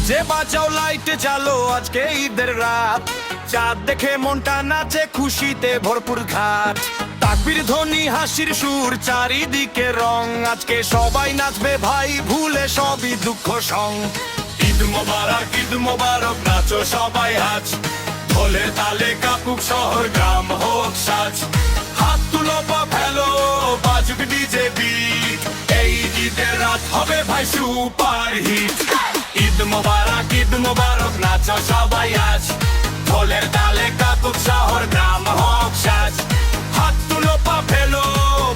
DJ বাজাও লাইটে চালো আজকে ঈদের রাত, চাঁদ দেখে মনটা নাচে খুশিতে ভরপুর ঘাট। তাকবীর ধ্বনি হাসির সুর চারিদিকে রং, আজকে সবাই নাচবে ভাই ভুলে সবই দুঃখ সং। ঈদ মোবারক নাচো সবাই আজ, ঢোলের তালে কাপুক শহর গ্রাম হোক সাজ। হাত তুলো পা ফেলো বাজুক ডিজে বিট, এই ঈদের রাত হবে ভাই সুপার হিট। ঈদ মোবারক নাচো সবাই আজ, ঢোলের তালে কাপুক শহর গ্রাম হোক সাজ। হাত তুলো পা ফেলো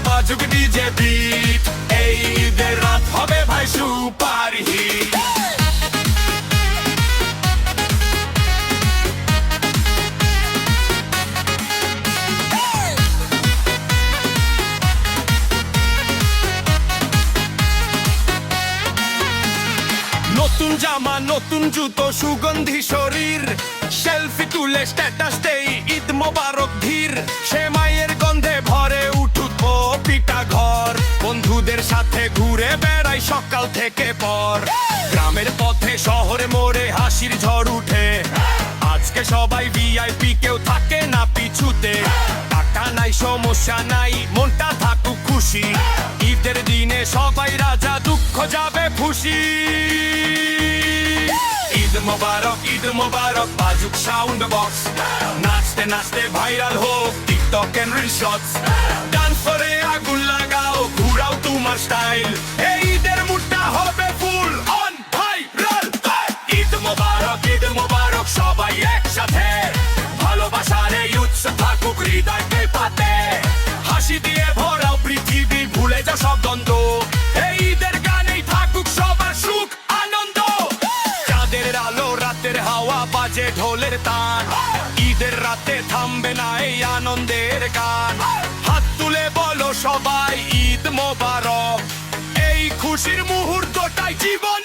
বাজুক ডিজে বিট, এই ঈদের রাত হবে ভাই সুপার হিট। নতুন জামা নতুন জুতো সুগন্ধি শরীর, সেলফি তুলে স্ট্যাটাস দেই ঈদ মোবারক ধীর। সে মায়ের গন্ধে ভরে উঠুক ও পিটা ঘর, বন্ধুদের সাথে ঘুরে বেড়াই সকাল থেকে পর। গ্রামের পথে শহরে মোড়ে হাসির ঝড় উঠে, আজকে সবাই ভিআইপি কেউ থাকে না পিছুতে। টাকা নাই সমস্যা নাই মনটা থাকুক খুশি, ঈদের দিনে সবাই রাজা দুঃখ যাবে খুশি। ঈদ মোবারক বাজুক সাউন্ড বক্স, নাচতে নাচতে ভাইরাল হোক TikTok and reel shorts. Dance করে আগুন লাগাও ঘুরাও তোমার স্টাইল, এই ঈদের মুডটা হবে ফুল অন ভাইরাল। ঈদ মোবারক সবাই একসাথে, ভালোবাসার এই উৎসব থাকুক হৃদয়কে পাতে। হাসি দিয়ে ভরাও পৃথিবী ভুলে যাও সব দ্বন্দ্ব, এই ঈদের গানেই থাকুক সবার সুখ আনন্দ। চাঁদের আলো রাতের হাওয়া বাজে ঢোলের তান, ঈদের রাতে থামবে না এই আনন্দের গান। হাত তুলে বলো সবাই ঈদ মোবারক, এই খুশির মুহূর্তটাই জীবন।